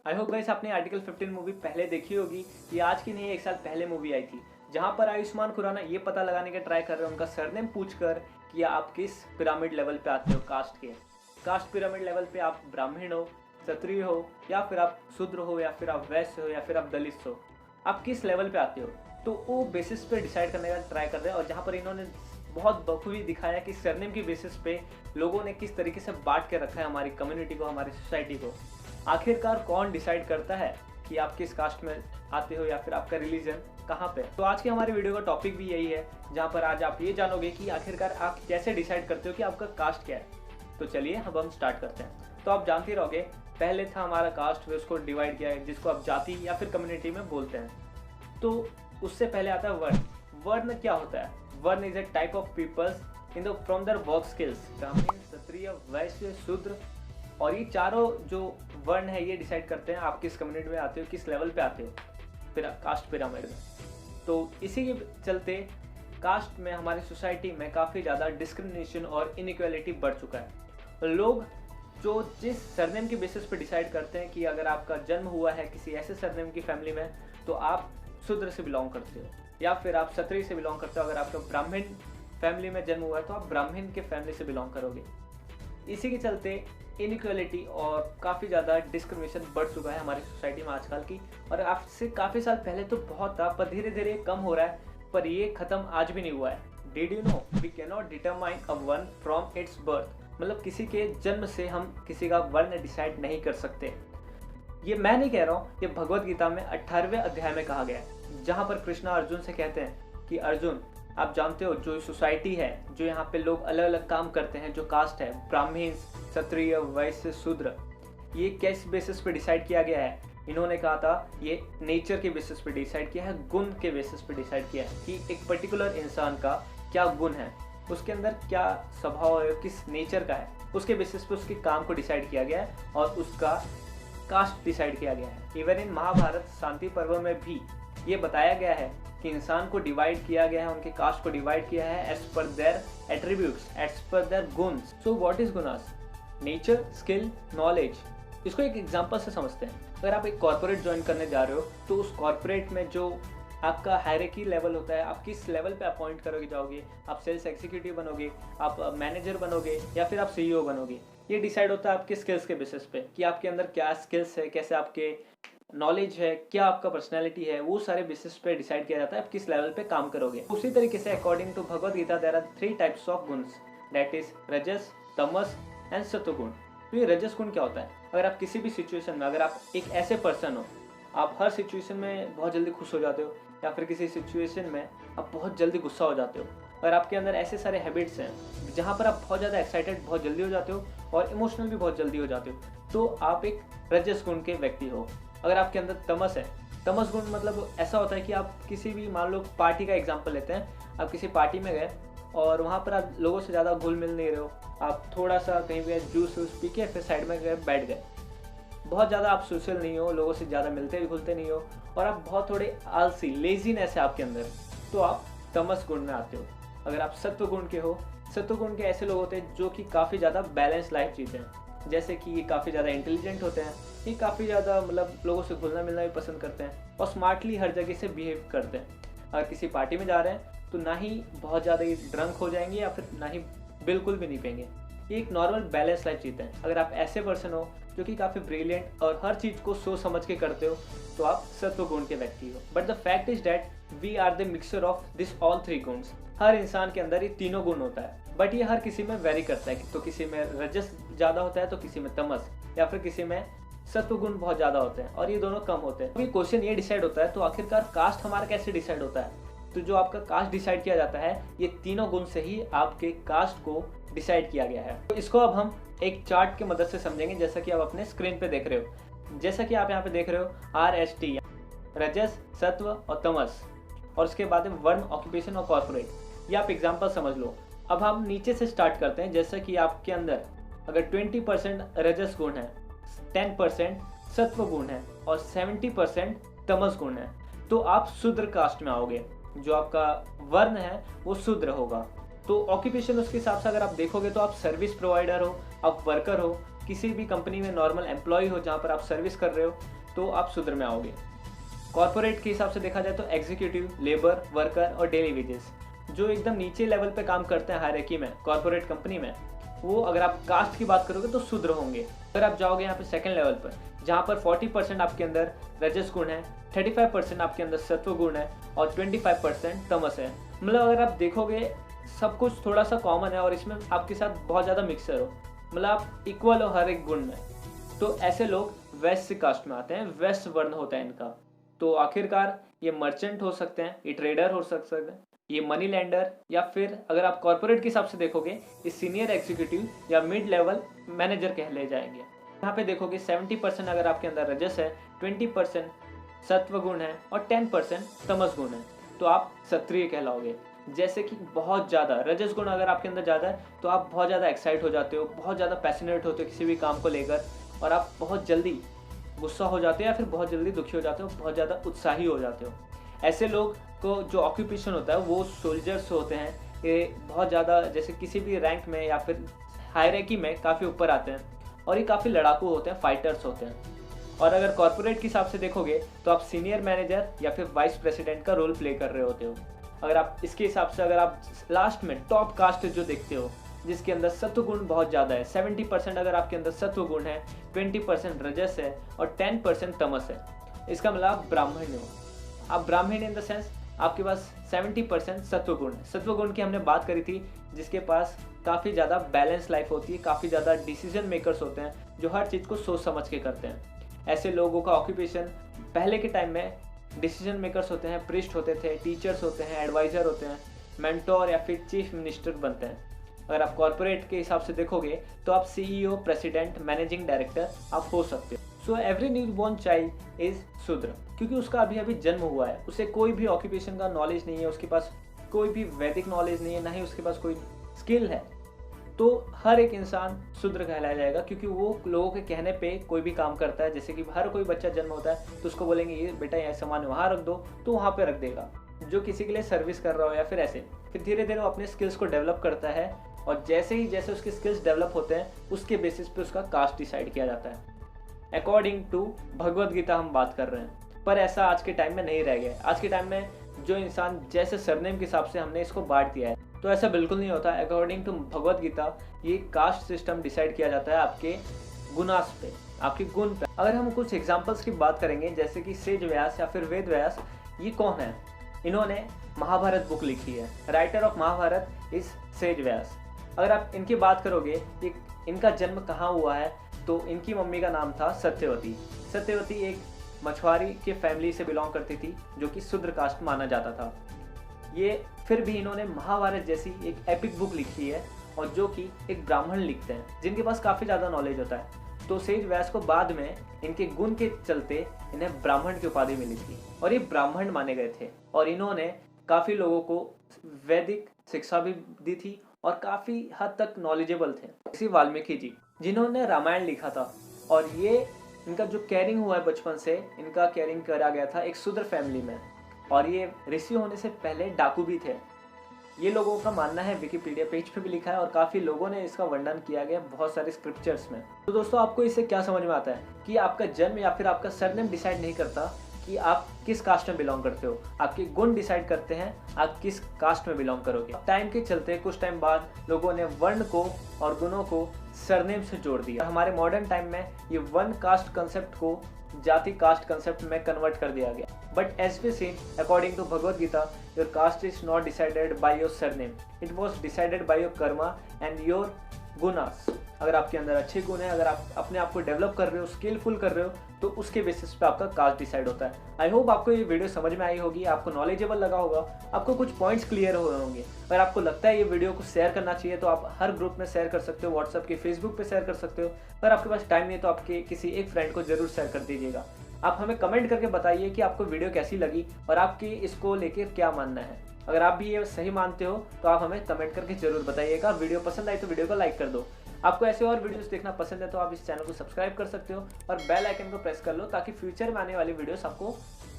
I hope guys आपने article 15 movie पहले देखी होगी। ये आज की नहीं, 1 साल पहले मूवी आई थी, जहां पर आयुष्मान खुराना ये पता लगाने का ट्राई कर रहे हैं उनका सरनेम पूछकर कि आप किस पिरामिड लेवल पे आते हो कास्ट के। कास्ट पिरामिड लेवल पे आप ब्राह्मण हो, क्षत्रिय हो, या फिर आप शूद्र हो, या फिर आप वैश्य हो, या फिर आप दलित हो, आप किस लेवल पे आते हो। तो वो बेसिस पे डिसाइड करने का ट्राई कर रहे हैं। और जहाँ पर इन्होंने बहुत बखूबी दिखाया कि सरनेम की बेसिस पे लोगों ने किस तरीके से बांट के रखा है हमारी कम्युनिटी को, हमारी सोसाइटी को। आखिरकार कौन डिसाइड करता है कि आप किस कास्ट में आते हो या फिर आपका रिलीजन कहाँ पे। तो आज के हमारे वीडियो का टॉपिक भी यही है, जहाँ पर आज आप ये जानोगे कि आखिरकार आप कैसे डिसाइड करते हो कि आपका कास्ट क्या है। तो चलिए अब हम स्टार्ट करते हैं। तो आप जानते रहोगे, पहले था हमारा कास्ट, फिर उसको डिवाइड किया है जिसको आप जाति या फिर कम्युनिटी में बोलते हैं। तो उससे पहले आता है वर्ण। वर्ण क्या होता है? Varna is a type of peoples in the from their work skills, Brahmin, Kshatriya, वैश्य, शूद्र। और ये चारों जो वर्ण है ये डिसाइड करते हैं आप किस कम्युनिटी में आते हो, किस लेवल पे आते हो फिर कास्ट पिरामिड में। तो इसी के चलते कास्ट में हमारी सोसाइटी में काफ़ी ज़्यादा डिस्क्रिमिनेशन और इनइक्वालिटी बढ़ चुका है। लोग जो जिस सरनेम के बेसिस पे डिसाइड करते हैं कि अगर आपका जन्म हुआ है किसी ऐसे सरनेम की फैमिली में तो आप शूद्र से बिलोंग करते हो, या फिर आप क्षत्रिय से बिलोंग करते हो। अगर आपका ब्राह्मण फैमिली में जन्म हुआ है तो आप ब्राह्मण के फैमिली से बिलोंग करोगे। इसी के चलते इनइक्वालिटी और काफ़ी ज़्यादा डिस्क्रिमिनेशन बढ़ चुका है हमारी सोसाइटी में आजकल की। और आज से काफ़ी साल पहले तो बहुत था, पर धीरे धीरे कम हो रहा है, पर ये ख़त्म आज भी नहीं हुआ है। Did you know we can not determine a one from its birth. मतलब किसी के जन्म से हम किसी का वर्ण डिसाइड नहीं कर सकते। ये मैं नहीं कह रहा हूँ, ये भगवत गीता में 18वें अध्याय में कहा गया है, जहाँ पर कृष्णा अर्जुन से कहते हैं कि अर्जुन आप जानते हो जो सोसाइटी है, जो यहाँ पे लोग अलग अलग काम करते हैं, जो कास्ट है ब्राह्मण, क्षत्रिय, वैश्य, शूद्र, ये किस बेसिस पे डिसाइड किया गया है? इन्होंने कहा था ये नेचर के बेसिस पे डिसाइड किया है, गुण के बेसिस पे डिसाइड किया है कि एक पर्टिकुलर इंसान का क्या गुण है, उसके अंदर क्या स्वभाव है, किस नेचर का है, उसके बेसिस पे उसके काम को डिसाइड किया गया है और उसका कास्ट डिसाइड किया गया है। इवन इन महाभारत शांति पर्व में भी ये बताया गया है कि इंसान को डिवाइड किया गया है, उनके कास्ट को डिवाइड किया है as per their attributes, as per their gunas. So what is gunas? Nature, skill, knowledge. इसको एक एग्जांपल से समझते हैं। अगर आप एक कॉर्पोरेट ज्वाइन करने जा रहे हो तो उस कॉर्पोरेट में जो आपका हायरार्की लेवल होता है, आप किस लेवल पे अपॉइंट करोगे जाओगे, आप सेल्स एग्जीक्यूटिव बनोगे, आप मैनेजर बनोगे, या फिर आप सीईओ बनोगे, ये डिसाइड होता है आपके स्किल्स के बेसिस पे कि आपके अंदर क्या स्किल्स है, कैसे आपके नॉलेज है, क्या आपका पर्सनैलिटी है, वो सारे बेसिस पे डिसाइड किया जाता है आप किस लेवल पे काम करोगे। उसी तरीके से according to Bhagavad Gita there are 3 types of gunas, that is rajas, tamas and सत्वगुण। तो ये रजस गुण क्या होता है? अगर आप किसी भी सिचुएशन में, अगर आप एक ऐसे पर्सन हो, आप हर सिचुएशन में बहुत जल्दी खुश हो जाते हो, या फिर किसी सिचुएशन में आप बहुत जल्दी गुस्सा हो जाते हो, अगर आपके अंदर ऐसे सारे हैबिट्स हैं जहाँ पर आप बहुत ज़्यादा एक्साइटेड बहुत जल्दी हो जाते हो और इमोशनल भी बहुत जल्दी हो जाते हो, तो आप एक रजस गुण के व्यक्ति हो। अगर आपके अंदर तमस है, तमस गुण मतलब ऐसा होता है कि आप किसी भी, मान लो पार्टी का एग्जांपल लेते हैं, आप किसी पार्टी में गए और वहाँ पर आप लोगों से ज़्यादा घुल मिल नहीं रहे हो, आप थोड़ा सा कहीं भी जूस वूस पी के फिर साइड में गए बैठ गए, बहुत ज़्यादा आप सोशल नहीं हो, लोगों से ज़्यादा मिलते भी घुलते नहीं हो, और आप बहुत थोड़े आलसी, लेजीनेस है आपके अंदर, तो आप तमस गुण में आते हो। अगर आप सत्व गुण के हो, सत्व गुण के ऐसे लोग होते हैं जो कि काफ़ी ज़्यादा बैलेंस लाइफ जीते हैं, जैसे कि ये काफ़ी ज़्यादा इंटेलिजेंट होते हैं, ये काफ़ी ज़्यादा मतलब लोगों से घुलना मिलना भी पसंद करते हैं और स्मार्टली हर जगह से बिहेव करते हैं। अगर किसी पार्टी में जा रहे हैं तो ना ही बहुत ज़्यादा ये ड्रंक हो जाएंगे या फिर ना ही बिल्कुल भी नहीं पिएंगे, ये एक नॉर्मल बैलेंस लाइफ जीते हैं। अगर आप ऐसे पर्सन हो जो कि काफ़ी ब्रिलियंट और हर चीज़ को सोच समझ के करते हो, तो आप सत्व गुण के व्यक्ति हो। But the fact is that we are the mixture of this all 3 gunas. हर इंसान के अंदर ये तीनों गुण होता है, बट ये हर किसी में वेरी करता है। तो किसी में रजस ज़्यादा होता है तो किसी में तमस, या फिर किसी में सत्व गुण बहुत ज़्यादा होते हैं, और ये दोनों कम होते हैं। तो ये क्वेश्चन ये डिसाइड होता है, तो आखिरकार कास्ट हमारा कैसे डिसाइड होता है? तो जो आपका कास्ट डिसाइड किया जाता है, ये तीनों गुण से ही आपके कास्ट को डिसाइड किया गया है। तो इसको अब हम एक चार्ट की मदद से समझेंगे, जैसा कि आप अपने स्क्रीन पे देख रहे हो। जैसा कि आप यहाँ पे देख रहे हो RST, रजस, सत्व और तमस, और उसके बाद में वर्ण, ऑक्यूपेशन और कॉर्पोरेट। ये आप एग्जाम्पल समझ लो। अब हम नीचे से स्टार्ट करते हैं। जैसा कि आपके अंदर अगर 20% रजस गुण है, 10% सत्व गुण है और 70% तमस गुण है, तो आप शूद्र कास्ट में आओगे। जो आपका वर्ण है वो शूद्र होगा। तो ऑक्यूपेशन उसके हिसाब से अगर आप देखोगे तो आप सर्विस प्रोवाइडर हो, आप वर्कर हो, किसी भी कंपनी में नॉर्मल एम्प्लॉय हो जहाँ पर आप सर्विस कर रहे हो, तो आप शूद्र में आओगे। कॉर्पोरेट के हिसाब से देखा जाए तो एग्जीक्यूटिव, लेबर, वर्कर और डेली वेजेस, जो एकदम नीचे लेवल पे काम करते हैं हायरार्की में कॉर्पोरेट कंपनी में, वो अगर आप कास्ट की बात करोगे तो शूद्र होंगे। अगर आप जाओगे यहाँ पे सेकंड लेवल पर, जहाँ पर 40% आपके अंदर रजस गुण है, 35% आपके अंदर सत्व गुण है और 25% तमस है। मतलब अगर आप देखोगे सब कुछ थोड़ा सा कॉमन है और इसमें आपके साथ बहुत ज़्यादा मिक्सर हो, मतलब आप इक्वल हो हर एक गुण में, तो ऐसे लोग वेस्ट कास्ट में आते हैं, वेस्ट वर्ण होता है इनका। तो आखिरकार ये मर्चेंट हो सकते हैं, ये ट्रेडर हो सकते हैं, ये मनी लैंडर, या फिर अगर आप कॉर्पोरेट के हिसाब से देखोगे ये सीनियर एग्जीक्यूटिव या मिड लेवल मैनेजर कहले जाएंगे। यहाँ पे देखोगे 70% अगर आपके अंदर रजस है, 20% सत्व गुण है और 10% तमस गुण है, तो आप क्षत्रिय कहलाओगे। जैसे कि बहुत ज़्यादा रजस गुण अगर आपके अंदर ज़्यादा है तो आप बहुत ज़्यादा एक्साइट हो जाते हो, बहुत ज़्यादा पैशनेट होते हो किसी भी काम को लेकर, और आप बहुत जल्दी गुस्सा हो जाते हो या फिर बहुत जल्दी दुखी हो जाते हो, बहुत ज़्यादा उत्साही हो जाते हो। ऐसे लोग को जो ऑक्यूपेशन होता है वो सोल्जर्स होते हैं, ये बहुत ज़्यादा जैसे किसी भी रैंक में या फिर हायरार्की में काफ़ी ऊपर आते हैं, और ये काफ़ी लड़ाकू होते हैं, फाइटर्स होते हैं। और अगर कॉर्पोरेट के हिसाब से देखोगे तो आप सीनियर मैनेजर या फिर वाइस प्रेसिडेंट का रोल प्ले कर रहे होते हो। अगर आप इसके हिसाब से अगर आप लास्ट में टॉप कास्ट जो देखते हो जिसके अंदर सत्व गुण बहुत ज़्यादा है, 70% अगर आपके अंदर सत्व गुण है, 20% रजस है और 10% तमस है, इसका मतलब आप ब्राह्मण हो। आप ब्राह्मण इन द सेंस आपके पास 70% सत्व गुण है। सत्व गुण की हमने बात करी थी, जिसके पास काफ़ी ज़्यादा बैलेंस लाइफ होती है, काफ़ी ज़्यादा डिसीजन मेकर्स होते हैं जो हर चीज़ को सोच समझ के करते हैं। ऐसे लोगों का ऑक्यूपेशन पहले के टाइम में डिसीजन मेकर्स होते हैं, प्रीस्ट होते थे, टीचर्स होते हैं, एडवाइज़र होते हैं, मेंटोर या फिर चीफ मिनिस्टर बनते हैं। अगर आप कॉर्पोरेट के हिसाब से देखोगे तो आप CEO, प्रेसिडेंट, मैनेजिंग डायरेक्टर आप हो सकते हो। So every new born child is शूद्र, क्योंकि उसका अभी अभी जन्म हुआ है, उसे कोई भी ऑक्यूपेशन का नॉलेज नहीं है, उसके पास कोई भी वैदिक नॉलेज नहीं है, ना ही उसके पास कोई स्किल है, तो हर एक इंसान शूद्र कहलाया जाएगा, क्योंकि वो लोगों के कहने पे कोई भी काम करता है। जैसे कि हर कोई बच्चा जन्म होता है तो उसको बोलेंगे ये बेटा ये सामान वहाँ रख दो, तो वहाँ पे रख देगा, जो किसी के लिए सर्विस कर रहा हो या फिर ऐसे। फिर धीरे धीरे वो अपने स्किल्स को डेवलप करता है, और जैसे उसके स्किल्स डेवलप होते हैं उसके बेसिस पे उसका कास्ट डिसाइड किया जाता है। अकॉर्डिंग टू भगवद गीता हम बात कर रहे हैं, पर ऐसा आज के टाइम में नहीं रह गया। आज के टाइम में जो इंसान जैसे सरनेम के हिसाब से हमने इसको बांट दिया है, तो ऐसा बिल्कुल नहीं होता। अकॉर्डिंग टू भगवद गीता ये कास्ट सिस्टम डिसाइड किया जाता है आपके गुणास पे, आपके गुण पे। अगर हम कुछ एग्जांपल्स की बात करेंगे, जैसे कि सेज व्यास या फिर वेद व्यास, ये कौन है? इन्होंने महाभारत बुक लिखी है। Writer of Mahabharata is sage Vyasa. अगर आप इनकी बात करोगे कि इनका जन्म कहाँ हुआ है, तो इनकी मम्मी का नाम था सत्यवती। सत्यवती एक मछुआरी के फैमिली से बिलोंग करती थी, जो कि शूद्र कास्ट माना जाता था। ये फिर भी इन्होंने महाभारत जैसी एक एपिक बुक लिखी है, और जो कि एक ब्राह्मण लिखते हैं जिनके पास काफ़ी ज़्यादा नॉलेज होता है। तो सेज व्यास को बाद में इनके गुण के चलते इन्हें ब्राह्मण की उपाधि मिली थी, और ये ब्राह्मण माने गए थे, और इन्होंने काफ़ी लोगों को वैदिक शिक्षा भी दी थी और काफ़ी हद तक नॉलेजेबल थे। इसी वाल्मीकि जी जिन्होंने रामायण लिखा था, और ये इनका जो कैरिंग हुआ है बचपन से, इनका कैरिंग करा गया था एक शूद्र फैमिली में, और ये ऋषि होने से पहले डाकू भी थे। ये लोगों का मानना है, विकिपीडिया पेज पे भी लिखा है, और काफ़ी लोगों ने इसका वर्णन किया गया बहुत सारे स्क्रिप्चर्स में। तो दोस्तों, आपको इससे क्या समझ में आता है कि आपका जन्म या फिर आपका सरनेम डिसाइड नहीं करता कि आप किस कास्ट में बिलोंग करते हो, आपके गुण डिसाइड करते हैं आप किस कास्ट में बिलोंग करोगे। टाइम के चलते कुछ टाइम बाद लोगों ने वर्ण को और गुणों को सरनेम से जोड़ दिया। हमारे मॉडर्न टाइम में ये वन कास्ट कंसेप्ट को जाति कास्ट कंसेप्ट में कन्वर्ट कर दिया गया। But as we seen according to Bhagavad Gita, your caste is not decided by your surname, it was decided by your karma and your gunas. अगर आपके अंदर अच्छे गुण है, अगर आप अपने आप को डेवलप कर रहे हो, स्किलफुल कर रहे हो, तो उसके बेसिस पे आपका कास्ट डिसाइड होता है। आई होप आपको ये वीडियो समझ में आई होगी, आपको नॉलेजेबल लगा होगा, आपको कुछ पॉइंट्स क्लियर हो रहे होंगे। अगर आपको लगता है ये वीडियो को शेयर करना चाहिए तो आप हर ग्रुप में शेयर कर सकते हो, व्हाट्सएप के, फेसबुक पे शेयर कर सकते हो। अगर आपके पास टाइम नहीं है तो आपके किसी एक फ्रेंड को जरूर शेयर कर दीजिएगा। आप हमें कमेंट करके बताइए कि आपको वीडियो कैसी लगी और आपकी इसको लेकर क्या मानना है। अगर आप भी ये सही मानते हो तो आप हमें कमेंट करके जरूर बताइएगा। वीडियो पसंद आई तो वीडियो को लाइक कर दो। आपको ऐसे और वीडियोस देखना पसंद है तो आप इस चैनल को सब्सक्राइब कर सकते हो और बेल आइकन को प्रेस कर लो, ताकि फ्यूचर में आने वाली वीडियोस आपको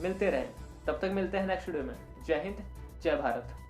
मिलते रहें। तब तक मिलते हैं नेक्स्ट वीडियो में। जय हिंद, जय भारत।